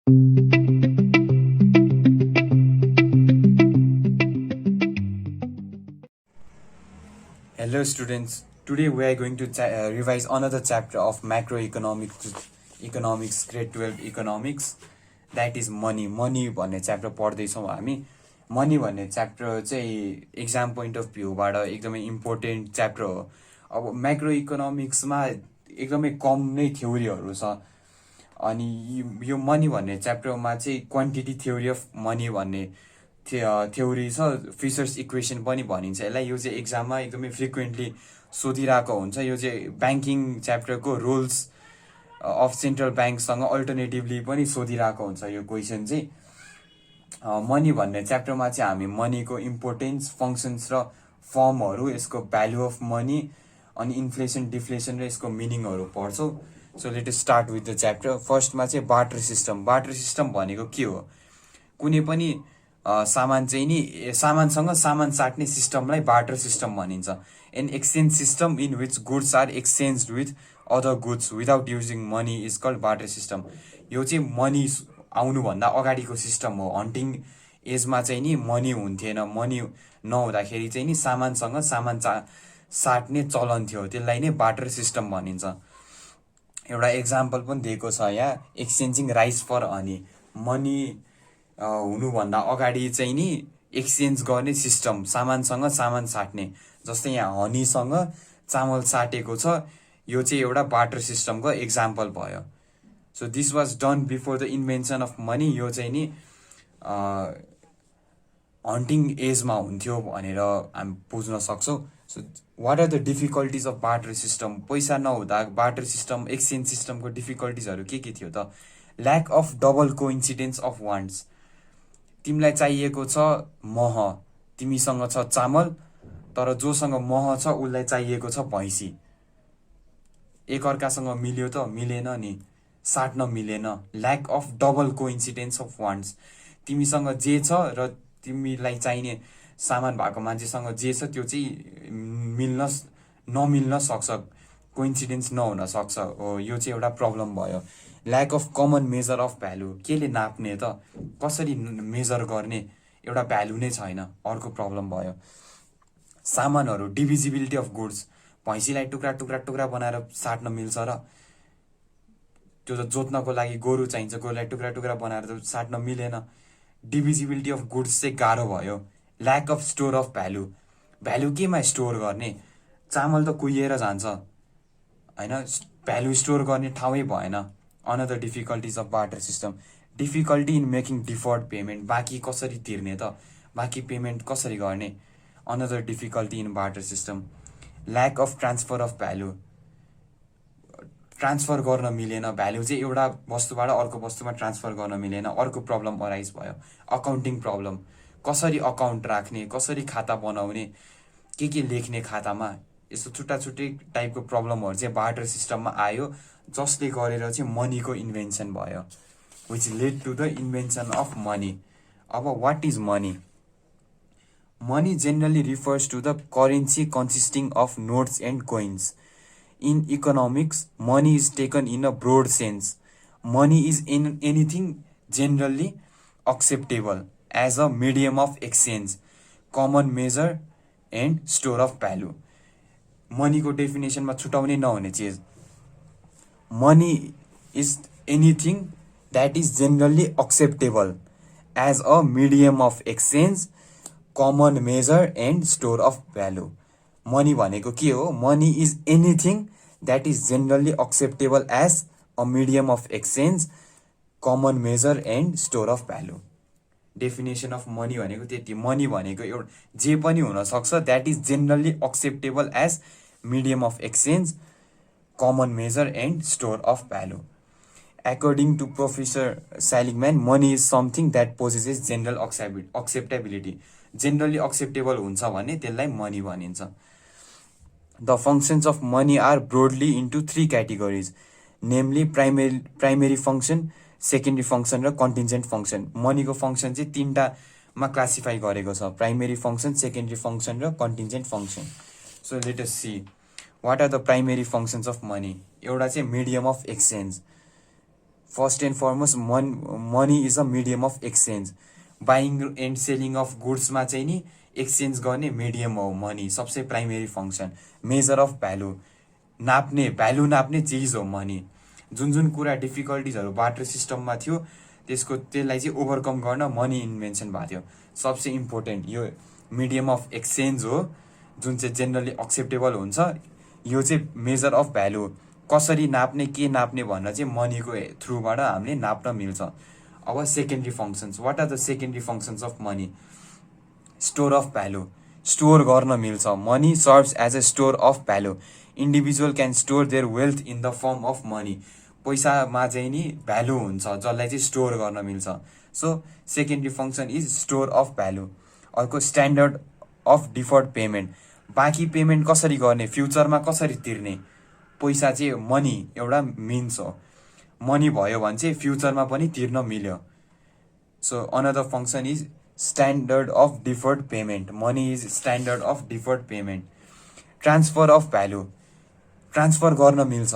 Hello students, today we are going to revise another chapter of economics grade 12 economics, that is money भन्ने chapter पढ्दैछौँ हामी। Money भन्ने chapter चाहिँ exam point of भ्यूबाट एकदमै important chapter हो। अब macro इकोनोमिक्समा एकदमै कम नै थ्योरीहरू छ, अनि यो मनी भन्ने च्याप्टरमा चाहिँ क्वान्टिटी थ्योरी अफ मनी भन्ने थ्योरी छ, फिसर्स इक्वेसन पनि भनिन्छ यसलाई। यो चाहिँ एक्जाममा एकदमै फ्रिक्वेन्टली सोधिरहेको हुन्छ। यो चाहिँ ब्याङ्किङ च्याप्टरको रोल्स अफ सेन्ट्रल ब्याङ्कसँग अल्टरनेटिभली पनि सोधिरहेको हुन्छ यो क्वेसन चाहिँ। मनी भन्ने च्याप्टरमा चाहिँ हामी मनीको इम्पोर्टेन्स, फङ्सन्स र फर्महरू, यसको भ्यालु अफ मनी, अनि इन्फ्लेसन, डिफ्लेसन र यसको मिनिङहरू पढ्छौँ। So let us start with the chapter. फर्स्टमा चाहिँ बार्टर सिस्टम। बार्टर सिस्टम भनेको के हो? कुनै पनि सामान चाहिँ नि सामानसँग सामान साट्ने सिस्टमलाई बार्टर सिस्टम भनिन्छ। An exchange system in which goods are exchange with other goods without using money is called barter system. यो चाहिँ मनी आउनुभन्दा अगाडिको सिस्टम हो। हन्टिङ एजमा चाहिँ नि मनी हुन्थेन, मनी नहुँदाखेरि चाहिँ नि सामानसँग सामान साट्ने चलन थियो, त्यसलाई नै बार्टर सिस्टम भनिन्छ। एउटा एक्जाम्पल पनि दिएको छ यहाँ, exchanging rice for honey. Money हुनुभन्दा अगाडि चाहिँ नि एक्सचेन्ज गर्ने सिस्टम, सामानसँग सामान साट्ने। जस्तै यहाँ हनीसँग चामल साटेको छ, यो चाहिँ एउटा बार्टर सिस्टमको एक्जाम्पल भयो। So this was done before the invention of money. यो चाहिँ नि हन्टिङ एजमा हुन्थ्यो भनेर हामी बुझ्न सक्छौँ। So what are the difficulties of barter system? पैसा नहुँदा बार्टर सिस्टम, एक्सचेन्ज सिस्टमको डिफिकल्टिजहरू के थियो त? Lack of double coincidence of wants. तिमीलाई चाहिएको छ मह, तिमीसँग छ चामल, तर जोसँग मह छ उसलाई चाहिएको छ भैँसी। एकअर्कासँग मिल्यो त? मिलेन नि, साट्न मिलेन। Lack of double coincidence of wants. तिमीसँग जे छ र तिमीलाई चाहिने सामान भएको मान्छेसँग जे छ त्यो चाहिँ नमिल्न सक्छ, कोइन्सिडेन्स नहुन सक्छ। हो, यो चाहिँ एउटा प्रब्लम भयो। Lack of common measure of value. केले नाप्ने त? कसरी मेजर गर्ने? एउटा भ्यालु नै छैन, अर्को प्रब्लम भयो। सामानहरू, डिभिजिबिलिटी अफ गुड्स। भैँसीलाई टुक्रा टुक्रा टुक्रा बनाएर साट्न मिल्छ र? त्यो त जोत्नको लागि गोरु चाहिन्छ, गोरुलाई टुक्रा टुक्रा बनाएर त साट्न मिलेन। डिभिजिबिलिटी अफ गुड्स चाहिँ गाह्रो भयो। Lack of store of value. Value केमा स्टोर गर्ने? चामल त कुहिएर जान्छ होइन, भ्यालु स्टोर गर्ने ठाउँै भएन। Another difficulties of barter system. Difficulty in making deferred payment. बाँकी कसरी तिर्ने त? बाँकी पेमेन्ट कसरी गर्ने? Another difficulty in barter system. Lack of transfer of value. Transfer गर्न मिलेन, भ्यालु चाहिँ एउटा वस्तुबाट अर्को वस्तुमा ट्रान्सफर गर्न मिलेन, अर्को प्रब्लम अराइज भयो। Accounting problem. कसरी अकाउन्ट राख्ने, कसरी खाता बनाउने, के लेख्ने खातामा, यस्तो छुट्टा छुट्टै टाइपको प्रब्लमहरू चाहिँ बार्टर सिस्टममा आयो, जसले गरेर चाहिँ मनीको इन्भेन्सन भयो, which led to the invention of money. अब what is money? Money generally refers to the currency consisting of notes and coins. In economics, money is taken in a broad sense. Money is in anything generally acceptable as a medium of exchange, common measure and store of value. Money को definition मा छुटाउने नहुने चिज। Money is anything that is generally acceptable as a medium of exchange, common measure and store of value. Money भनेको के हो? Money is anything that is generally acceptable as a medium of exchange, common measure and store of value. Definition of money भनेको त्यति। Money भनेको एउटा जे पनि हुनसक्छ, that is generally acceptable as medium of exchange, common measure and store of value. According to Professor Seligman, money is something that possesses general acceptability. Generally acceptable हुन्छ भने त्यसलाई मनी भनिन्छ। The functions of money are broadly into three categories, namely primary function, secondary function र contingent function. मनीको function चाहिँ तीनटामा classify गरेको छ, प्राइमेरी फङ्सन, सेकेन्डरी फङ्सन र contingent function. So let us see what are the primary functions of money. एउटा चाहिँ medium of exchange, first and foremost money is a medium of exchange. Buying and selling of गुड्समा चाहिँ नि exchange गर्ने medium हो money, सबसे primary function. Measure of value, नाप्ने value नाप्ने चिज हो मनी। जुन जुन कुरा डिफिकल्टिजहरू बाटो सिस्टममा थियो त्यसलाई चाहिँ ओभरकम गर्न मनी इन्भेन्सन भएको थियो। सबसे इम्पोर्टेन्ट यो मिडियम अफ एक्सचेन्ज हो जुन चाहिँ जेनरली एक्सेप्टेबल हुन्छ। यो चाहिँ मेजर अफ भ्यालु, कसरी नाप्ने के नाप्ने भनेर चाहिँ मनीको थ्रुबाट हामीले नाप्न मिल्छ। अब secondary functions, what are the secondary functions of money? Store of value, store गर्न मिल्छ। Money serves as a store of value. Individual can store their wealth in the form of money. पैसामा चाहिँ नि भ्यालु हुन्छ जसलाई चाहिँ store गर्न मिल्छ। So secondary function is store of value. अर्को स्ट्यान्डर्ड अफ डिफर्ड पेमेन्ट, बाँकी पेमेन्ट कसरी गर्ने, फ्युचरमा कसरी तिर्ने। पैसा चाहिँ मनी एउटा मिन्स हो, मनी भयो भने चाहिँ फ्युचरमा पनि तिर्न मिल्यो। So another function is standard of deferred payment. Money is standard of deferred payment. Transfer of value, transfer गर्न मिल्छ।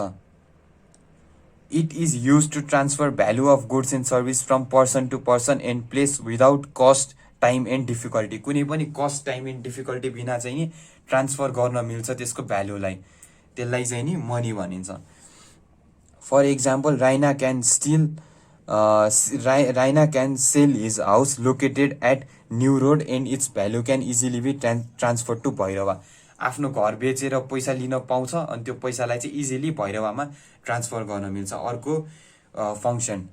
It is use to transfer value of goods and service from person to person and place without cost time and difficulty. कुनै पनि cost time and difficulty बिना चाहिँ नि transfer गर्न मिल्छ त्यसको भ्यालुलाई, त्यसलाई चाहिँ नि मनी भनिन्छ। For example Raina can sell his house located at New Road and its value can easily be transfer to Bhairahawa. आफ्नो घर बेचेर पैसा लिन पाउँछ अनि त्यो पैसालाई चाहिँ इजिली भैरवामा ट्रान्सफर गर्न मिल्छ। अर्को फङ्सन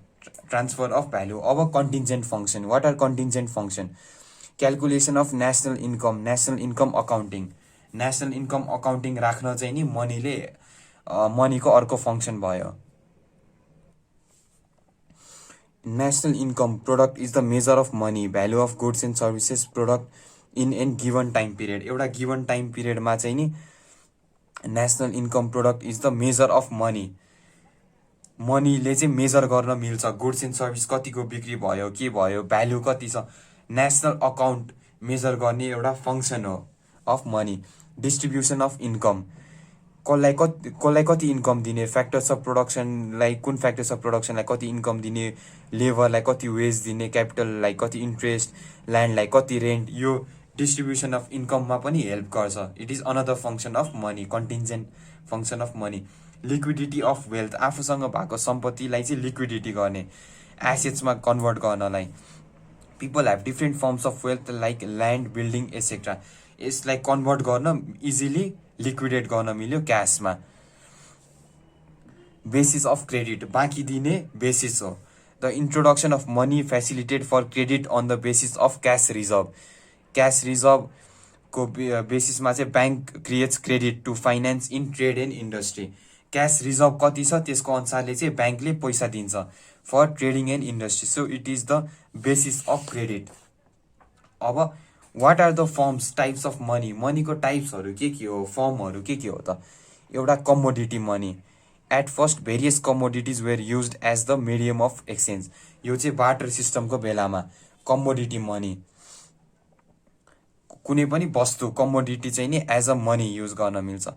ट्रान्सफर अफ भ्यालु। अब contingent function, what are contingent function? Calculation of national income, national income accounting. National income accounting राख्न चाहिँ नि मनीको अर्को फङ्सन भयो। National income product is the measure of money, value of goods and services product in an given time period. एउटा given time पिरियडमा चाहिँ नि national income product is the measure of money. मनीले चाहिँ मेजर गर्न मिल्छ, goods and service कतिको बिक्री भयो, के भयो, भ्यालु कति छ। नेसनल अकाउन्ट मेजर गर्ने एउटा फङ्सन हो of money. Distribution of income, कसलाई कति इन्कम दिने, फ्याक्टर्स अफ प्रोडक्सनलाई कुन फ्याक्टर्स अफ प्रोडक्सनलाई कति इन्कम दिने, लेबरलाई कति वेज दिने, क्यापिटललाई कति इन्ट्रेस्ट, ल्यान्डलाई कति रेन्ट, यो डिस्ट्रिब्युसन अफ इन्कममा पनि हेल्प गर्छ। It is another function of money, contingent function of money. Liquidity of wealth, आफूसँग भएको सम्पत्तिलाई चाहिँ लिक्विडिटी गर्ने, एसेट्समा कन्भर्ट गर्नलाई। People have different firms of wealth like land, building etcetera. यसलाई कन्भर्ट गर्न इजिली लिक्विडेट गर्न मिल्यो क्यासमा। बेसिस अफ क्रेडिट, बाँकी दिने बेसिस हो। The introduction of money facilitate for credit on the basis of cash reserve. Cash रिजर्भको बेसिसमा चाहिँ bank creates credit to finance in trade and industry. Cash reserve कति छ त्यसको अनुसारले चाहिँ ब्याङ्कले पैसा दिन्छ for trading and industry. So it is the basis of credit. अब what are the forms, types of money? मनीको टाइप्सहरू के हो, फर्महरू के हो त? एउटा commodity money. At first various commodities were used as the medium of exchange. यो चाहिँ बार्टर सिस्टमको बेलामा कमोडिटी मनी, कुनै पनि वस्तु कमोडिटी चाहिँ नि एज अ मनी युज गर्न मिल्छ।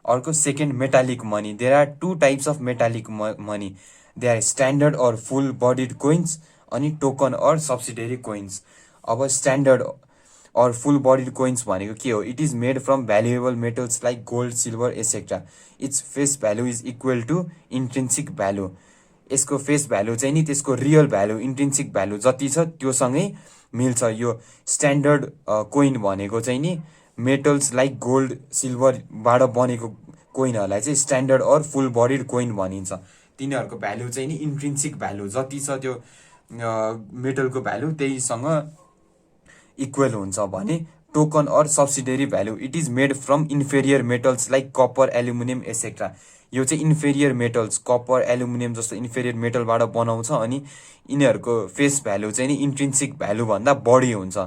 अर्को second metallic money. There are two types of metallic money. They are standard or full bodied coins अनि टोकन अर सब्सिडरी कोइन्स। अब standard or full bodied coins भनेको के हो? It is made from valuable metals like gold, silver etcetera. Its face value is equal to intrinsic value. यसको face value चाहिँ नि त्यसको real value, intrinsic value जति छ त्योसँगै मिल्छ। यो स्ट्यान्डर्ड कोइन भनेको चाहिँ नि मेटल्स लाइक गोल्ड, सिल्भरबाट बनेको कोइनहरूलाई चाहिँ स्ट्यान्डर्ड अर फुल बडिड कोइन भनिन्छ। तिनीहरूको भ्यालु चाहिँ नि इन्ट्रिन्सिक भ्यालु जति छ त्यो मेटलको भ्यालु त्यहीसँग इक्वल हुन्छ भने। Token or subsidiary value, it is made from inferior metals like copper, aluminium etcetera. यो चाहिँ इन्फेरियर मेटल्स, कपर, एल्युमिनियम जस्तो इन्फेरियर मेटलबाट बनाउँछ अनि यिनीहरूको फेस भ्यालु चाहिँ नि इन्ट्रिन्सिक भ्यालु भन्दा बढी हुन्छ।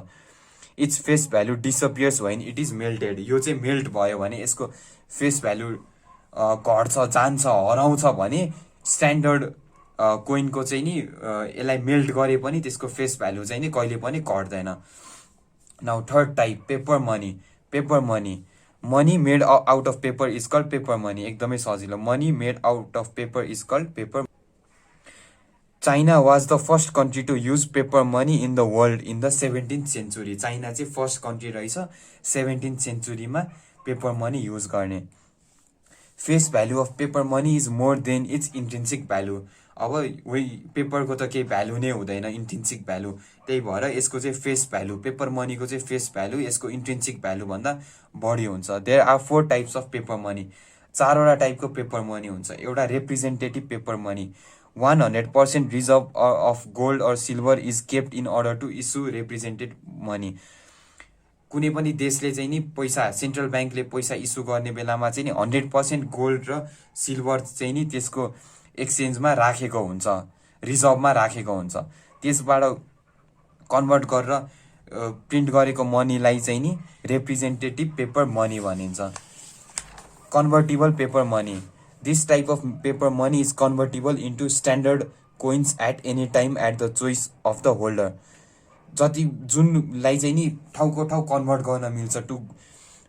It's face value disappears when it is melted. यो चाहिँ मेल्ट भयो भने यसको फेस भ्यालु घट्छ, जान्छ, हराउँछ भने स्ट्यान्डर्ड कोइनको चाहिँ नि यसलाई मेल्ट गरे पनि त्यसको फेस भ्यालु चाहिँ नि कहिले पनि घट्दैन। Now third type paper money. Paper money, money made out of paper is called paper money. एकदमै सजिलो, money made out of paper is called paper. China was the first country to use paper money in the world in the 17th century. China चाहिँ first country रहेछ 17th सेन्चुरीमा paper money use गर्ने। Face value of paper money is more than its intrinsic value. अब वही पेपरको त केही value नै हुँदैन, इन्ट्रिन्सिक भ्यालु, त्यही भएर यसको चाहिँ फेस भ्यालु, पेपर मनीको चाहिँ फेस भ्यालु यसको इन्ट्रिन्सिक भ्यालुभन्दा बढी हुन्छ। There are 4 types of paper money. 4वटा टाइपको पेपर मनी हुन्छ। एउटा representative paper money, 100% reserve of gold or silver is kept in order to issue represented money. कुनै पनि देशले चाहिँ नि पैसा, सेन्ट्रल ब्याङ्कले पैसा इस्यु गर्ने बेलामा चाहिँ नि 100% गोल्ड र सिल्भर चाहिँ नि त्यसको एक्सचेन्जमा राखेको हुन्छ, रिजर्भमा राखेको हुन्छ। त्यसबाट कन्भर्ट गरेर प्रिन्ट गरेको मनीलाई चाहिँ नि रिप्रेजेन्टेटिभ पेपर मनी भनिन्छ। Convertible paper money, this type of paper money is convertible into standard coins at any time at the choice of the holder. जति जुनलाई चाहिँ नि ठाउँको ठाउँ कन्भर्ट गर्न मिल्छ टु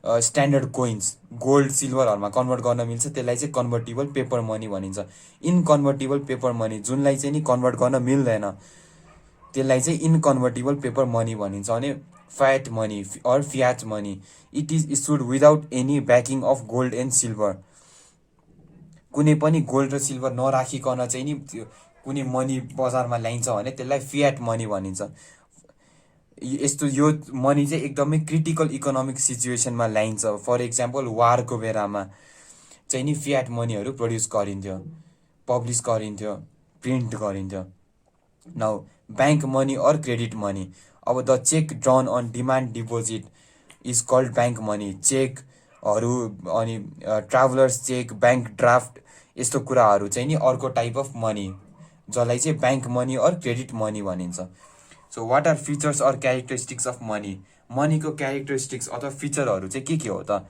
स्ट्यान्डर्ड कोइन्स, गोल्ड सिल्भरहरूमा कन्भर्ट गर्न मिल्छ, त्यसलाई चाहिँ कन्भर्टिबल पेपर मनी भनिन्छ। इनकन्भर्टिबल पेपर मनी, जुनलाई चाहिँ नि कन्भर्ट गर्न मिल्दैन त्यसलाई चाहिँ इनकन्भर्टिबल पेपर मनी भनिन्छ। अनि fat money or fiat money, it is issued without any backing of gold and silver. कुनै पनि गोल्ड र सिल्भर नराखिकन चाहिँ नि कुनै मनी बजारमा ल्याइन्छ भने त्यसलाई फियाट मनी भनिन्छ। यस्तो यो मनी चाहिँ एकदमै क्रिटिकल इकोनोमिक सिचुएसनमा ल्याइन्छ। फर इक्जाम्पल वारको बेलामा चाहिँ नि फियाट मनीहरू प्रड्युस गरिन्थ्यो, पब्लिस गरिन्थ्यो, प्रिन्ट गरिन्थ्यो। Now bank money or credit money, अब the cheque drawn on demand deposit is called bank money. चेकहरू अनि ट्राभलर्स चेक, ब्याङ्क ड्राफ्ट, यस्तो कुराहरू चाहिँ नि अर्को टाइप अफ मनी जसलाई चाहिँ bank money or credit money भनिन्छ। So what are features or characteristics of money? मनीको क्यारेक्टरिस्टिक्स अथवा फिचरहरू चाहिँ के हो त?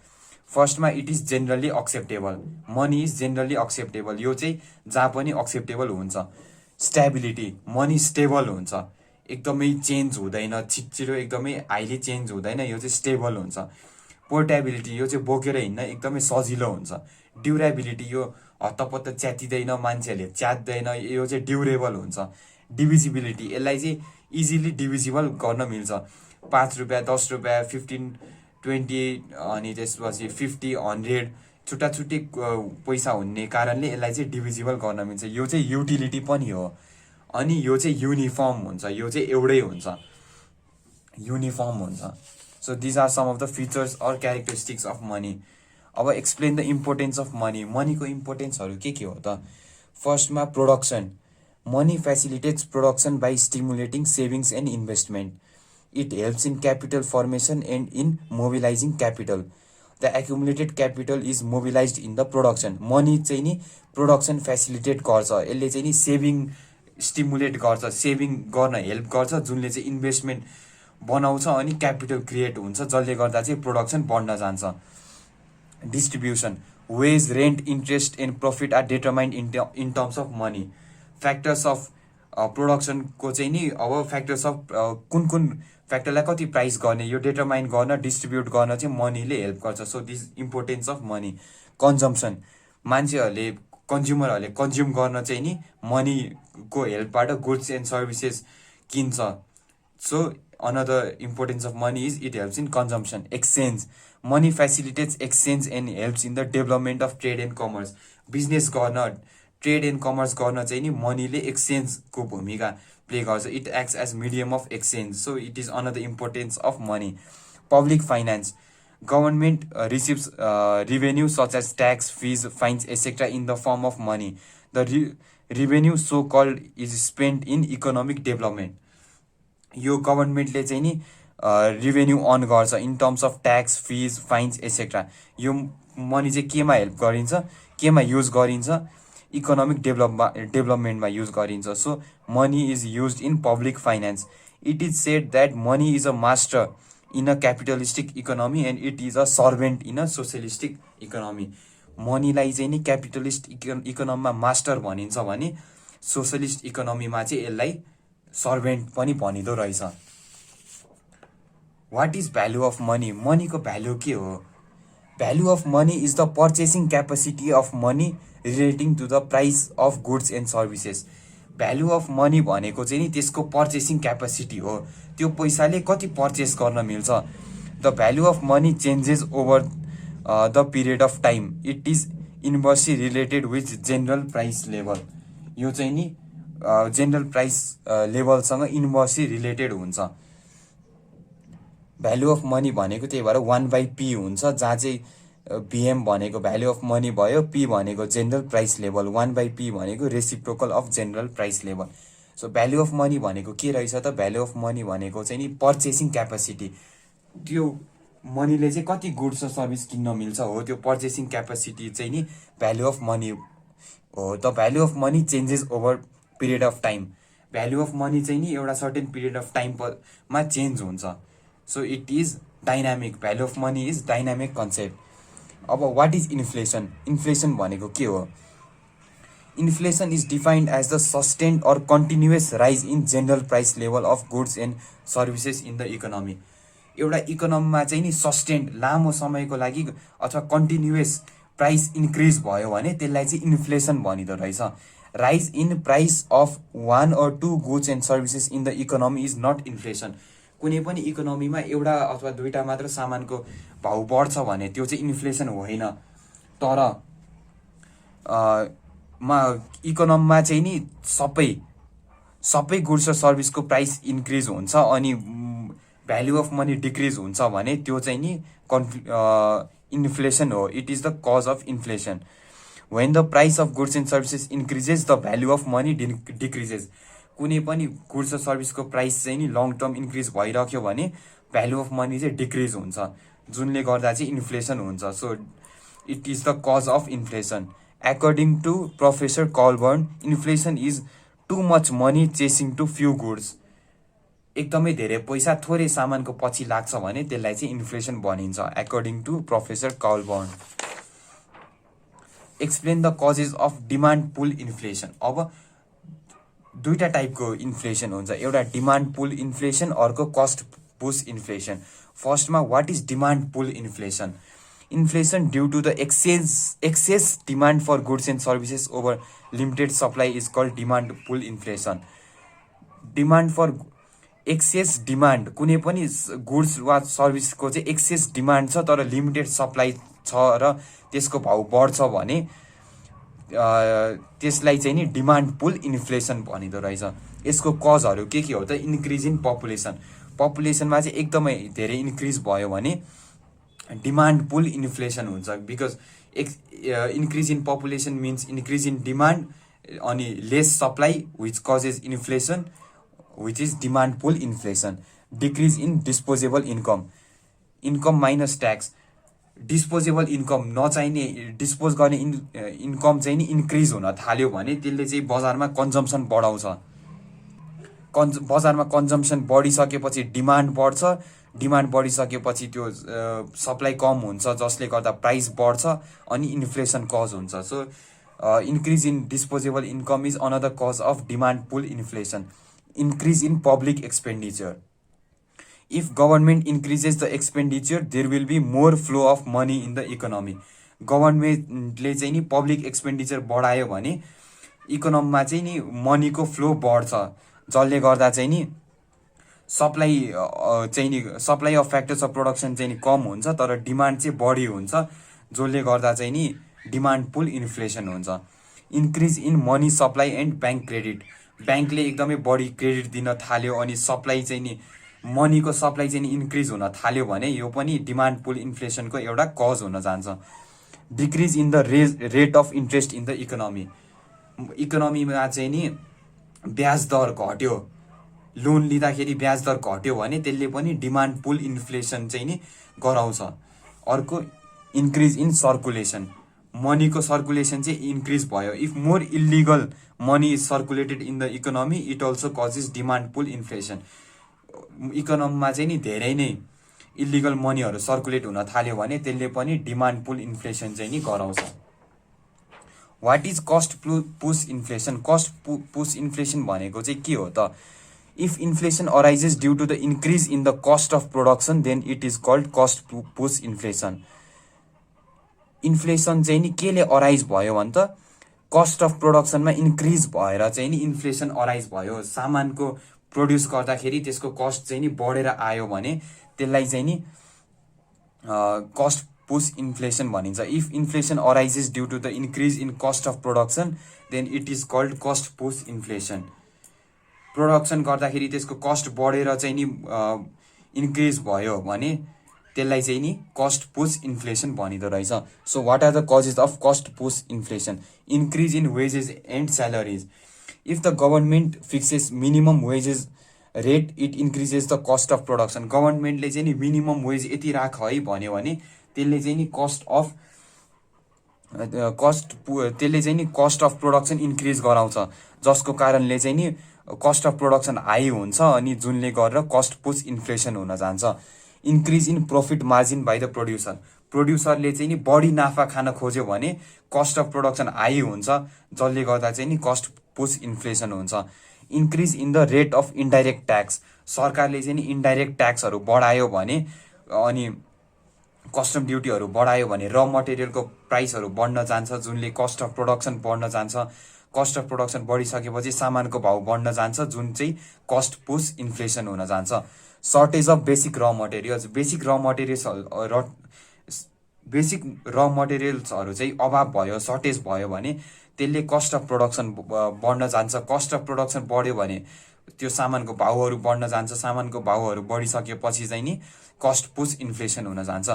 फर्स्टमा it is generally acceptable. Money is generally acceptable, यो चाहिँ जहाँ पनि एक्सेप्टेबल हुन्छ। स्टेबिलिटी, मनी स्टेबल हुन्छ, एकदमै चेन्ज हुँदैन, छिटो एकदमै हाइली चेन्ज हुँदैन, यो चाहिँ स्टेबल हुन्छ। पोर्टेबिलिटी, यो चाहिँ बोकेर हिँड्न एकदमै सजिलो हुन्छ। ड्युरेबिलिटी, यो हत्तपत्त च्यातिँदैन, मान्छेहरूले च्यात्दैन, यो चाहिँ ड्युरेबल हुन्छ। डिभिजिबिलिटी, यसलाई चाहिँ इजिली डिभिजिबल गर्न मिल्छ। 5 रुपियाँ, 10 रुपियाँ, 15, 20 अनि त्यसपछि 50, 100 छुट्टा छुट्टै पैसा हुने कारणले यसलाई चाहिँ डिभिजिबल गर्न मिल्छ। यो चाहिँ युटिलिटी पनि हो। अनि यो चाहिँ युनिफर्म हुन्छ, यो चाहिँ एउटै हुन्छ, युनिफर्म हुन्छ। So these are some of the features or characteristics of money. अब explain the importance of money. मनीको इम्पोर्टेन्सहरू के हो त? फर्स्टमा production, money facilitates production by stimulating savings and investment. It helps in capital formation and in mobilising capital. The accumulated capital is mobilise in the production. Money चाहिँ नि production facilitate गर्छ, यसले चाहिँ नि सेभिङ स्टिमुलेट गर्छ, saving गर्न help गर्छ, जुनले चाहिँ इन्भेस्टमेन्ट बनाउँछ अनि क्यापिटल क्रिएट हुन्छ, जसले गर्दा चाहिँ प्रोडक्सन बढ्न जान्छ। Distribution, wage, rent, interest and profit are determined in terms of money. Factors of प्रोडक्सनको चाहिँ नि अब फ्याक्टर्स अफ कुन फ्याक्टरलाई कति प्राइस गर्ने यो डिटरमाइन गर्न, डिस्ट्रिब्युट गर्न चाहिँ मनीले हेल्प गर्छ। So this importance of money. Consumption, मान्छेहरूले कन्ज्युमरहरूले कन्ज्युम गर्न चाहिँ नि मनीको हेल्पबाट गुड्स एन्ड सर्भिसेस किन्छ। So another importance of money is it helps in consumption. Exchange, money facilitates exchange and helps in the development of trade and commerce. Business गर्न, trade and commerce गर्न चाहिँ नि मनीले एक्सचेन्जको भूमिका प्ले गर्छ। It acts as medium of exchange. So it is another importance of money. Public finance, government receives revenue such as tax, fees, fines, etc. in the form of money. The revenue so called is spent in economic development. यो गभर्नमेन्टले चाहिँ नि revenue earn गर्छ in terms of tax, fees, fines etcetera. यो money चाहिँ केमा help गरिन्छ, केमा युज गरिन्छ? इकोनोमिक डेभलपमेन्टमा युज गरिन्छ। So money is used in public finance. It is said that money is a master in a capitalistic economy and it is a servant in a socialistic economy. मनीलाई चाहिँ नि capitalist इकोनोमीमा master भनिन्छ भने socialist इकोनोमीमा चाहिँ यसलाई servant पनि भनिँदो रहेछ। What is value of money? मनीको भ्यालु के हो? Value of money is the purchasing capacity of money relating to the price of goods and services. Value of money भनेको चाहिँ नि त्यसको पर्चेसिङ क्यापेसिटी हो, त्यो पैसाले कति पर्चेस गर्न मिल्छ। The value of money changes over the period of time, it is inversely related with general price level. यो चाहिँ नि जेनरल प्राइस लेभलसँग इन्भर्सली रिलेटेड हुन्छ। भ्यालु अफ मनी भनेको त्यही भएर 1/p हुन्छ, जहाँ चाहिँ बिएम भनेको भ्यालु अफ मनी भयो, पी भनेको जेनरल प्राइस लेभल, 1/p भनेको reciprocal of general price level. So value of money भनेको के रहेछ त? भ्यालु अफ मनी भनेको चाहिँ नि पर्चेसिङ क्यापेसिटी, त्यो मनीले चाहिँ कति गुड्स र सर्भिस किन्न मिल्छ हो, त्यो पर्चेसिङ क्यापेसिटी चाहिँ नि भ्यालु अफ मनी हो। The value of money changes over period of time, value of money चाहिँ नि एउटा सर्टेन पिरियड अफ टाइममा चेन्ज हुन्छ। So it is dynamic, value of money is dynamic concept. अब what is inflation? Inflation भनेको के हो? Inflation is defined as the sustained or continuous rise in general price level of goods and services in the economy. एउटा इकोनोमीमा चाहिँ नि sustained लामो समयको लागि अथवा कन्टिन्युअस प्राइस इन्क्रिज भयो भने त्यसलाई चाहिँ इन्फ्लेसन भनिँदो रहेछ। Rise in price of 1 or 2 goods and services in the economy is not inflation. कुनै पनि इकोनोमीमा एउटा अथवा दुईटा मात्र सामानको भाउ बढ्छ भने त्यो चाहिँ इन्फ्लेसन होइन। तर इकोनोमीमा चाहिँ नि सबै गुड्स र सर्भिसको प्राइस इन्क्रिज हुन्छ अनि भ्यालु अफ मनी डिक्रिज हुन्छ भने त्यो चाहिँ नि इन्फ्लेसन हो। It is the cause of inflation. When the price of goods and services increases the value of money decreases. कुनै पनि गुड्स र सर्भिसको प्राइस चाहिँ नि लङ टर्म इन्क्रिज भइराख्यो भने भ्यालु अफ मनी चाहिँ डिक्रिज हुन्छ, जुनले गर्दा चाहिँ इन्फ्लेसन हुन्छ। So it is the cause of inflation. According to Professor Colburn, inflation is too much money chasing too few goods. एकदमै धेरै पैसा थोरै सामानको पछि लाग्छ भने त्यसलाई चाहिँ इन्फ्लेसन भनिन्छ, according to Professor Colburn. Explain the causes of demand pull inflation. अब दुईटा टाइपको इन्फ्लेसन हुन्छ, एउटा डिमान्ड पुल इन्फ्लेसन, अर्को कस्ट पुश इन्फ्लेसन। फर्स्टमा what is demand pull inflation? Inflation due to the excess demand for goods and services over limited supply is called demand pull inflation. Demand for excess demand, कुनै पनि goods वा सर्भिसको चाहिँ access demand छ तर limited supply छ र त्यसको भाउ बढ्छ भने त्यसलाई चाहिँ नि डिमान्ड पुल इन्फ्लेसन भनिँदो रहेछ। यसको कजहरू के हो त? इन्क्रिज इन पपुलेसन, पपुलेसनमा चाहिँ एकदमै धेरै इन्क्रिज भयो भने डिमान्ड पुल इन्फ्लेसन हुन्छ। Because increase in population means increase in demand अनि less supply which causes inflation which is demand pull inflation. Decrease in disposable income, income minus tax, disposable income नचाहिने dispose गर्ने income चाहिँ नि increase हुन थाल्यो भने त्यसले चाहिँ बजारमा कन्जम्सन बढाउँछ। बजारमा कन्जम्सन बढिसकेपछि डिमान्ड बढ्छ, डिमान्ड बढिसकेपछि त्यो सप्लाई कम हुन्छ जसले गर्दा प्राइस बढ्छ अनि इन्फ्लेसन कज हुन्छ। So increase in disposable income is another cause of demand pull inflation. Increase in public expenditure, if government increases the expenditure there will be more flow of money in the economy. गभर्मेन्टले चाहिँ नि public expenditure बढायो भने इकोनोमीमा चाहिँ नि मनीको flow बढ्छ, जसले गर्दा चाहिँ नि supply of factors of production चाहिँ नि कम हुन्छ तर डिमान्ड चाहिँ बढी हुन्छ, जसले गर्दा चाहिँ नि डिमान्ड पुल इन्फ्लेसन हुन्छ। Increase in money supply and bank credit, ब्याङ्कले एकदमै बढी क्रेडिट दिन थाल्यो अनि सप्लाई चाहिँ नि मनीको सप्लाई चाहिँ नि इन्क्रिज हुन थाल्यो भने यो पनि डिमान्ड पुल इन्फ्लेसनको एउटा कज हुन जान्छ। Decrease in the rate of interest in the economy, इकोनोमीमा चाहिँ नि ब्याज दर घट्यो, लोन लिँदाखेरि ब्याज दर घट्यो भने त्यसले पनि डिमान्ड पुल इन्फ्लेसन चाहिँ नि गराउँछ। अर्को इन्क्रिज इन सर्कुलेसन, मनीको सर्कुलेसन चाहिँ इन्क्रिज भयो। If more illegal money is circulated in the economy it also causes demand pull inflation. इकोनोमीमा चाहिँ नि धेरै नै इलिगल मनीहरू सर्कुलेट हुन थाल्यो भने त्यसले पनि डिमान्ड पुल इन्फ्लेसन चाहिँ नि गराउँछ। What is cost push inflation? Cost push inflation भनेको चाहिँ के हो त? If inflation arises due to the increase in the cost of production then it is called cost push inflation. Inflation चाहिँ नि केले अराइज भयो भने त कस्ट अफ प्रोडक्सनमा इन्क्रिज भएर चाहिँ नि इन्फ्लेसन अराइज भयो, सामानको प्रोड्युस गर्दाखेरि त्यसको कस्ट चाहिँ नि बढेर आयो भने त्यसलाई चाहिँ नि कस्ट पुश इन्फ्लेसन भनिन्छ। If inflation arises due to the increase in cost of production then it is called cost push inflation. Production गर्दाखेरि त्यसको कस्ट बढेर चाहिँ नि इन्क्रिज भयो भने त्यसलाई चाहिँ नि कस्ट पुश इन्फ्लेसन भनिँदो रहेछ। So what are the causes of cost push inflation? Increase in wages and salaries. If the government fixes minimum wages rate it increases the cost of production. गभर्मेन्टले चाहिँ नि मिनिमम वेज यति राख है भन्यो भने त्यसले चाहिँ नि कस्ट अफ प्रोडक्सन इन्क्रिज गराउँछ, जसको कारणले चाहिँ नि कस्ट अफ प्रोडक्सन हाई हुन्छ अनि जुनले गरेर कस्ट पुश इन्फ्लेसन हुन जान्छ। Increase in profit margin by the producer. प्रोड्युसरले चाहिँ नि बढी नाफा खान खोज्यो भने कस्ट अफ प्रोडक्सन हाई हुन्छ, जसले गर्दा चाहिँ नि कस्ट पुश इन्फ्लेसन हुन्छ। Increase in the rate of indirect tax. सरकारले चाहिँ नि इन्डाइरेक्ट ट्याक्सहरू बढायो भने अनि कस्टम ड्युटीहरू बढायो भने र मटेरियलको प्राइसहरू बढ्न जान्छ, जुनले कस्ट अफ प्रोडक्सन बढ्न जान्छ। कस्ट अफ प्रोडक्सन बढिसकेपछि सामानको भाउ बढ्न जान्छ, जुन चाहिँ कस्ट पुश इन्फ्लेसन हुन जान्छ। सर्टेज अफ बेसिक र मटेरियल्स। बेसिक र मटेरियल्सहरू चाहिँ अभाव भयो, सर्टेज भयो भने त्यसले कस्ट अफ प्रोडक्सन बढ्न जान्छ। कस्ट अफ प्रोडक्सन बढ्यो भने त्यो सामानको भाउहरू बढ्न जान्छ। सामानको भाउहरू बढिसकेपछि चाहिँ नि कस्ट पुश इन्फ्लेसन हुन जान्छ।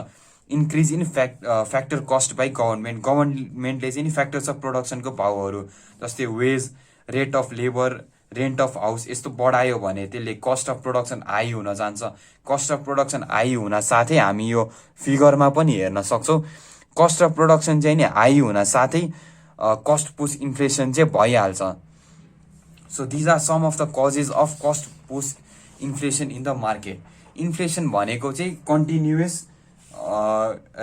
Increase in factor cost by government. गभर्मेन्टले चाहिँ नि फ्याक्टर्स अफ प्रोडक्सनको भाउहरू जस्तै wage, rate of labour, rent of house यस्तो बढायो भने त्यसले कस्ट अफ प्रोडक्सन हाई हुन जान्छ। कस्ट अफ प्रोडक्सन हाई हुन साथै हामी यो फिगरमा पनि हेर्न सक्छौँ, कस्ट अफ प्रोडक्सन चाहिँ नि हाई हुन साथै कस्ट पुश इन्फ्लेसन चाहिँ भइहाल्छ। So these are some of the causes of cost push inflation in the market. Inflation भनेको चाहिँ continuous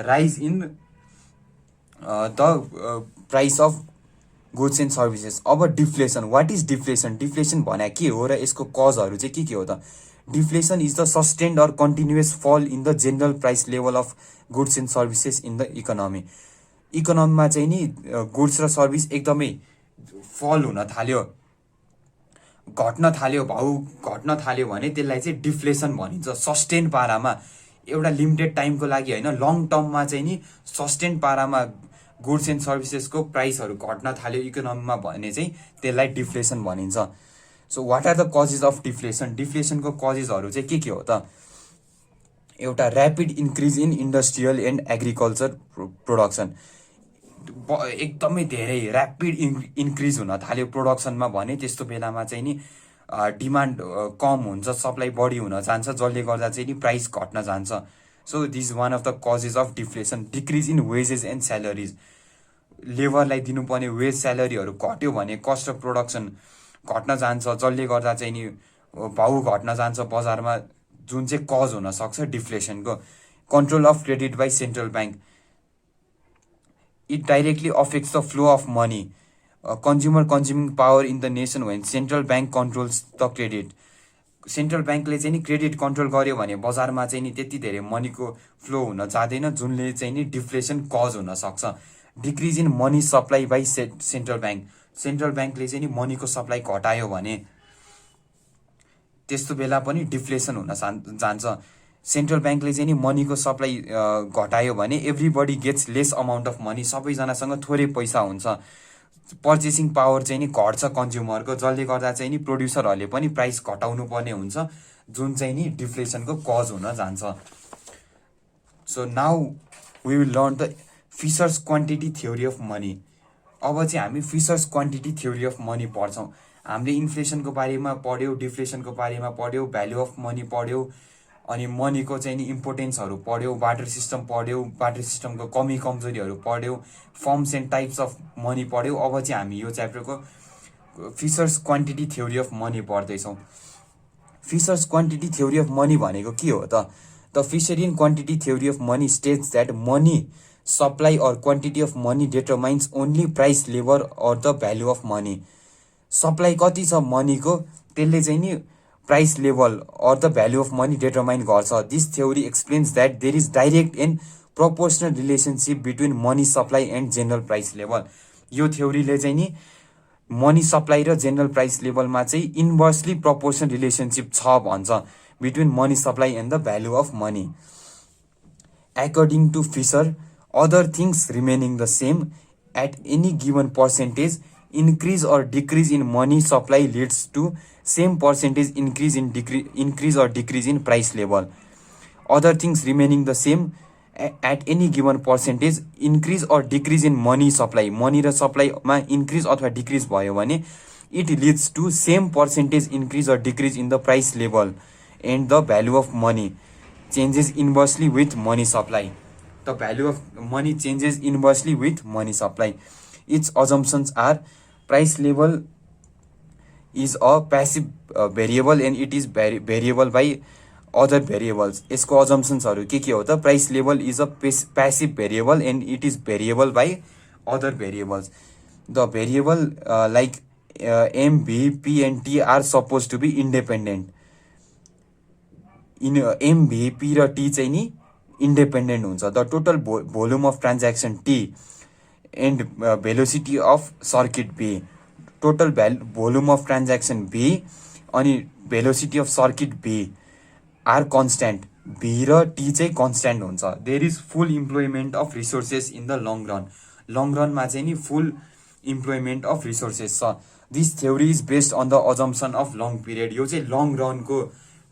rise in the price of goods and services. अब deflation, what is डिफ्लेसन? डिफ्लेसन भने के हो र यसको कजहरू चाहिँ के हो त? Deflation is the sustained or continuous fall in the general price level of goods and services in the economy. इकोनोमीमा चाहिँ नि गुड्स र सर्भिस एकदमै फल हुन थाल्यो, घट्न थाल्यो, भाउ घट्न थाल्यो भने त्यसलाई चाहिँ डिफ्लेसन भनिन्छ। सस्टेन पारामा एउटा लिमिटेड टाइमको लागि होइन, लङ टर्ममा चाहिँ नि सस्टेन पारामा गुड्स एन्ड सर्भिसेसको प्राइसहरू घट्न थाल्यो इकोनोमीमा भने चाहिँ त्यसलाई डिफ्लेसन भनिन्छ। So what are the causes of deflation? डिफ्लेसनको कजेसहरू चाहिँ के हो त? एउटा rapid increase in industrial and agriculture production. एकदमै धेरै ऱ्यापिड इन्क्रिज हुन थाल्यो प्रोडक्सनमा भने त्यस्तो बेलामा चाहिँ नि डिमान्ड कम हुन्छ, सप्लाई बढी हुन जान्छ, जसले गर्दा चाहिँ नि प्राइस घट्न जान्छ। So this one of the causes of deflation. Decrease in wages and salaries. लेबरलाई दिनुपर्ने वेज स्यालेरीहरू घट्यो भने कस्ट अफ प्रोडक्सन घट्न जान्छ, जसले गर्दा चाहिँ नि भाउ घट्न जान्छ बजारमा, जुन चाहिँ कज हुनसक्छ डिफ्लेसनको। Control of credit by central bank. It directly affects the flow of money, consumer consuming power in the nation when central bank controls the credit. Central ब्याङ्कले चाहिँ नि क्रेडिट कन्ट्रोल गर्यो भने बजारमा चाहिँ नि त्यति धेरै मनीको फ्लो हुन जाँदैन, जुनले चाहिँ नि डिफ्लेसन कज हुनसक्छ। Decrease in money supply by central bank. Central ब्याङ्कले चाहिँ नि मनीको सप्लाई घटायो भने त्यस्तो बेला पनि डिफ्लेसन हुन जान्छ। सेन्ट्रल ब्याङ्कले चाहिँ नि मनीको सप्लाई घटायो भने everybody gets less amount of money, सबैजनासँग थोरै पैसा हुन्छ। पर्चेसिङ पावर चाहिँ नि घट्छ कन्ज्युमरको, जसले गर्दा चाहिँ नि प्रोड्युसरहरूले पनि प्राइस घटाउनु पर्ने हुन्छ, जुन चाहिँ नि डिफ्लेसनको कज हुन जान्छ। So now we will learn the Fisher's quantity theory of money. अब चाहिँ हामी फिसर्स क्वान्टिटी थ्योरी अफ मनी पढ्छौँ। हामीले इन्फ्लेसनको बारेमा पढ्यौँ, डिफ्लेसनको बारेमा पढ्यौँ, भ्याल्यु अफ मनी पढ्यौँ, अनि मनीको चाहिँ नि इम्पोर्टेन्सहरू पढ्यौँ, बाटर सिस्टम पढ्यौँ, बाटर सिस्टमको कमी कमजोरीहरू पढ्यौँ, forms and types of money पढ्यौँ। अब चाहिँ हामी यो च्याप्टरको Fisher's quantity theory of money पढ्दैछौँ। Fisher's quantity theory of money भनेको के हो त? The Fisherian quantity theory of money states that money supply or quantity of money determines only price level or the value of money. Supply कति छ मनीको त्यसले चाहिँ नि price level or the value of money determine गर्छ। This theory explains that there is direct and proportional relationship between money supply and general price level. यो थ्योरीले चाहिँ नि मनी सप्लाई र जेनरल प्राइस लेभलमा चाहिँ इन्भर्सली प्रपोर्सन रिलेसनसिप छ भन्छ between money supply and the value of money. According to Fisher, other things remaining the same at any given percentage, increase or decrease in money supply leads to same percentage increase or decrease in price level. Other things remaining the same at any given percentage, increase or decrease in money supply. Money र supply मा increase अथवा decrease भयो भने it leads to same percentage increase or decrease in the price level and the value of money changes inversely with money supply. The value of money changes inversely with money supply. Its assumptions are price level is a passive variable and it is variable by other variables. यसको assumptionsहरु के हो त? Price level is a passive variable and it is variable by other variables. The variable like M, B, P and T are supposed to be independent. In M, B, P र T चाहिँ नि independent हुन्छ. The total volume of transaction T and velocity of circuit B. Total volume of transaction B अनि velocity of circuit B are constant. B र T चाहिँ constant हुन्छ. There is full employment of resources in the long run. Long run मा चाहिँ नि full employment of resources छ. This theory is based on the assumption of long period. यो चाहिँ long run को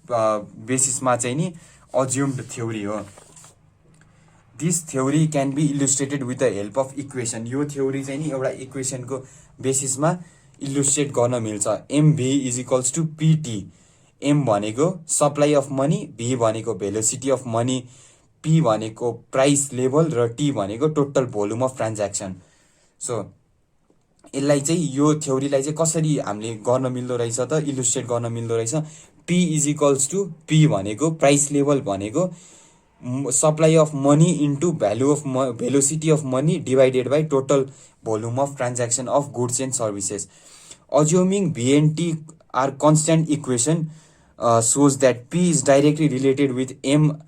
बेसिसमा चाहिँ नि assumed theory हो. This theory can be illustrated with the help of equation. यो theory चाहिँ नि एउटा equation को बेसिसमा illustrate गर्न मिल्छ. MV is equals to PT. M भनेको supply of money, B भनेको velocity of money, P भनेको price level र T भनेको total volume of transaction. So यसलाई चाहिँ यो थ्योरीलाई चाहिँ कसरी हामीले गर्न मिल्दो रहेछ त इलुस्ट्रेट गर्न मिल्दो रहेछ. P is equals to P भनेको price level भनेको supply of money into value of velocity of money divided by total volume of transaction of goods and services. Assuming B and T are constant equation shows that P is directly related with M,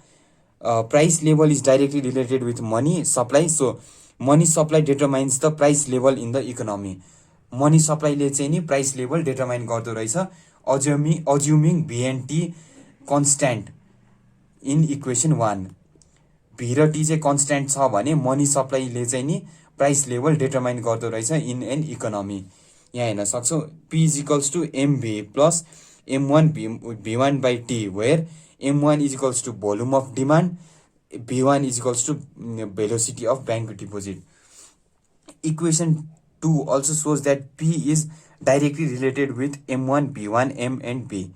price level is directly related with money supply. So money supply determines the price level in the economy. Money supply ले चाहिँ नि price level determine गर्दो रहेछ. Assuming B and T constant in equation 1. B र T चाहिँ constant छ भने money supply ले चाहिँ नि price level determine गर्दो रहेछ in an economy. यहाँ हेर्न सक्छौ P is equals to MB plus M1 B1 by T, where M1 is equals to volume of demand, B1 is equals to velocity of bank deposit. Equation 2 also shows that P is directly related with M1, B1, M and B.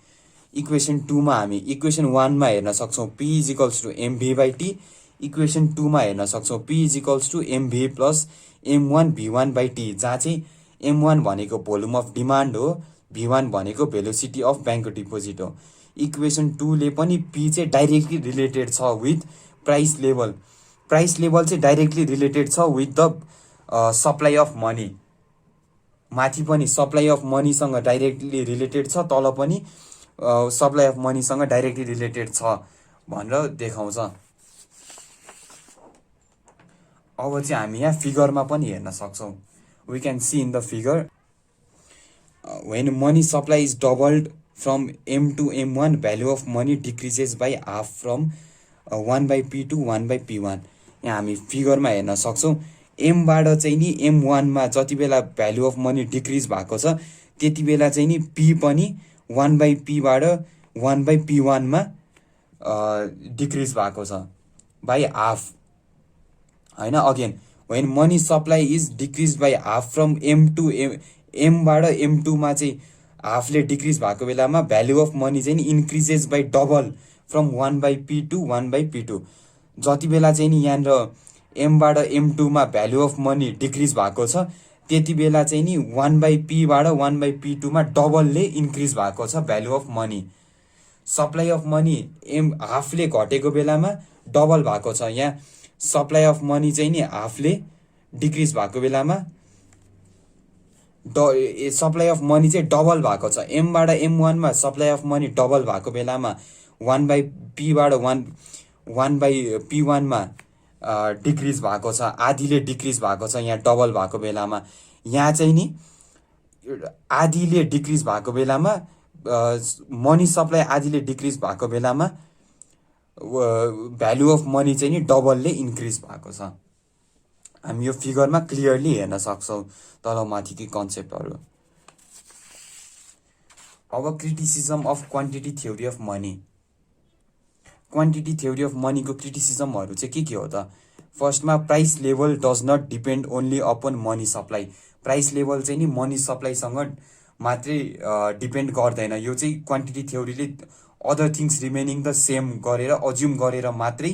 Equation 2 मा हामी equation 1 मा हेर्न सक्छौ P is equals to MB by T. Equation 2 मा हेर्न सक्छौ P is equals to MB plus M1 B1 by T, जहाँ चाहिँ M1 भनेको volume of demand हो, B1 भनेको velocity of bank deposit हो. Equation 2 ले पनि P चाहिँ directly related छ with price level. Price level चाहिँ directly related छ with the supply of money. माथि पनि supply of money सँग directly related छ, तल पनि supply of money सँग directly related छ भनेर देखाउँछ. अब चाहिँ हामी यहाँ फिगरमा पनि हेर्न सक्छौं. We can see in the figure when money supply is doubled from M to M1, value of money decreases by half from 1 by P to 1 by P1. यहाँ हामी फिगरमा हेर्न सक्छौं M बाट चाहिँ नि M1 मा जति बेला भ्यालु अफ मनी डिक्रिज भएको छ त्यति बेला चाहिँ नि P पनि 1 by P बाट 1 by P1 मा डिक्रिज भएको छ by half. हैन, again when money supply is decreased by half from M to M बाट M2 मा चाहिँ half ले डिक्रिज भएको बेलामा भ्यालु अफ मनी चाहिँ नि increases by double from 1 by P to 1 by P2. जति बेला चाहिँ नि यहाँ M बाट M2 मा भ्यालु अफ मनी डिक्रिज भएको छ त्यति बेला चाहिँ नि 1 by P बाट 1 by P2 मा डबल ले इन्क्रिज भएको छ value of money. Supply of money M half ले घटेको बेलामा डबल भएको छ. यहाँ सप्लाई अफ मनी चाहिँ नि हाफ ले डिक्रिज भएको बेलामा सप्लाई अफ मनी चाहिँ डबल भएको छ. M बाट M1 मा सप्लाई अफ मनी डबल भएको बेलामा 1 by P बाट 1 by P1 मा डिक्रिज भएको छ, आधीले डिक्रिज भएको छ यहाँ डबल भएको बेलामा। यहाँ चाहिँ नि आधीले डिक्रिज भएको बेलामा मनी सप्लाई आधीले डिक्रिज भएको बेलामा भ्यालु अफ मनी चाहिँ नि डबलले इन्क्रिज भएको छ। हामी यो फिगरमा क्लियरली हेर्न सक्छौँ तल माथिकै कन्सेप्टहरू। अब criticism of quantity theory of money. Quantity theory of मनीको क्रिटिसिजमहरू चाहिँ के हो त? फर्स्टमा price level does not depend only upon money supply. Price level चाहिँ नि मनी सप्लाईसँग मात्रै डिपेन्ड गर्दैन। यो चाहिँ क्वान्टिटी थ्योरीले other things remaining the same गरेर अज्युम गरेर मात्रै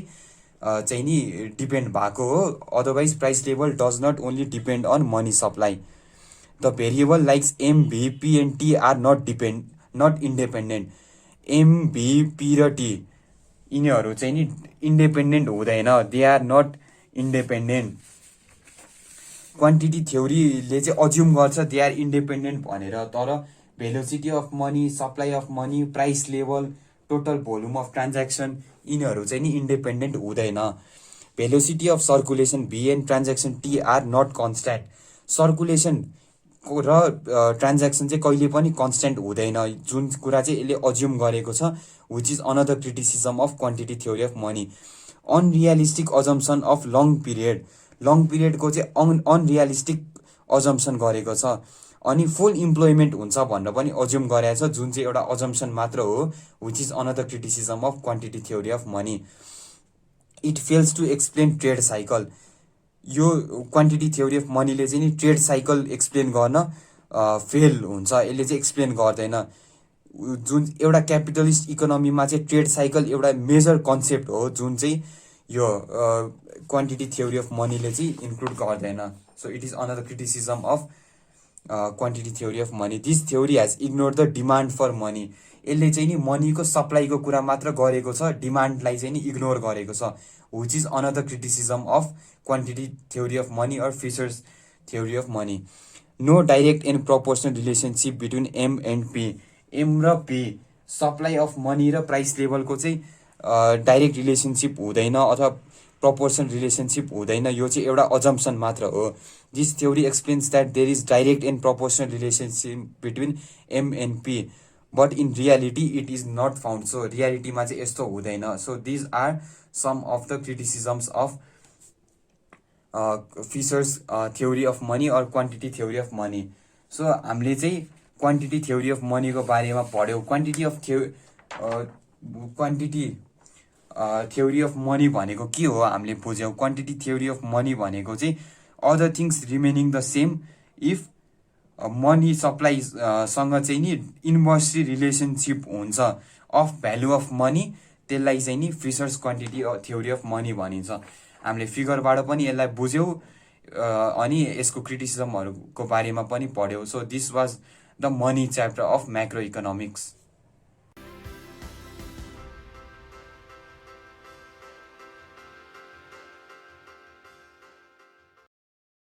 चाहिँ नि डिपेन्ड भएको हो। Otherwise price level does not only depend on money supply. The variable likes am, V, P and T are not independent. M, V, P र T यिनीहरू चाहिँ नि इन्डिपेन्डेन्ट हुँदैन, they are not independent. Quantity थ्योरीले चाहिँ assume गर्छ they are independent भनेर, तर velocity of money, supply of money, price level, total volume of transaction यिनीहरू चाहिँ नि इन्डिपेन्डेन्ट हुँदैन। Velocity of circulation V and transaction T are not constant. Circulation र ट्रान्ज्याक्सन चाहिँ कहिले पनि कन्स्ट्यान्ट हुँदैन, जुन कुरा चाहिँ यसले अज्युम गरेको छ, which is another criticism of quantity theory of money. Unrealistic assumption of long period. Long पिरियडको चाहिँ अनरियलिस्टिक अजम्सन गरेको छ। अनि फुल इम्प्लोइमेन्ट हुन्छ भनेर पनि अज्युम गरेको छ, जुन चाहिँ एउटा अजम्सन मात्र हो, which is another criticism of quantity theory of money. It fails to explain trade cycle. यो क्वान्टिटी थ्योरी अफ मनीले चाहिँ नि ट्रेड साइकल एक्सप्लेन गर्न फेल हुन्छ, यसले चाहिँ एक्सप्लेन गर्दैन। जुन एउटा क्यापिटलिस्ट इकोनोमीमा चाहिँ ट्रेड साइकल एउटा मेजर कन्सेप्ट हो, जुन चाहिँ यो क्वान्टिटी थ्योरी अफ मनीले चाहिँ इन्क्लुड गर्दैन। So it is another criticism of quantity theory of money. This theory has ignore the demand for money. यसले चाहिँ नि मनीको सप्लाईको कुरा मात्र गरेको छ, डिमान्डलाई चाहिँ नि इग्नोर गरेको छ, which is another criticism of quantity theory of money or Fisher's theory of money. No direct and proportional relationship between M and P. M र पी सप्लाई अफ मनी र प्राइस लेभलको चाहिँ डाइरेक्ट रिलेसनसिप हुँदैन अथवा proportional relationship हुँदैन, यो चाहिँ एउटा अजम्सन मात्र हो। This theory explains that there is direct and proportional relationship between M and P, but in reality it is not found. So रियालिटीमा चाहिँ यस्तो हुँदैन। So these are some of the criticisms of Fisher's theory of money or quantity theory of money. So हामीले चाहिँ quantity theory of मनीको बारेमा पढ्यौँ। Quantity theory of money भनेको के हो हामीले बुझ्यौँ। क्वान्टिटी थ्योरी अफ मनी भनेको चाहिँ other things remaining the same if money supply सँग चाहिँ नि इन्भर्सली रिलेसनसिप हुन्छ अफ भ्यालु अफ मनी, त्यसलाई चाहिँ नि फिसर्स क्वान्टिटी थ्योरी अफ मनी भनिन्छ। हामीले फिगरबाट पनि यसलाई बुझ्यौँ अनि यसको क्रिटिसिजमहरूको बारेमा पनि पढ्यौँ। So this was the money chapter of macro economics.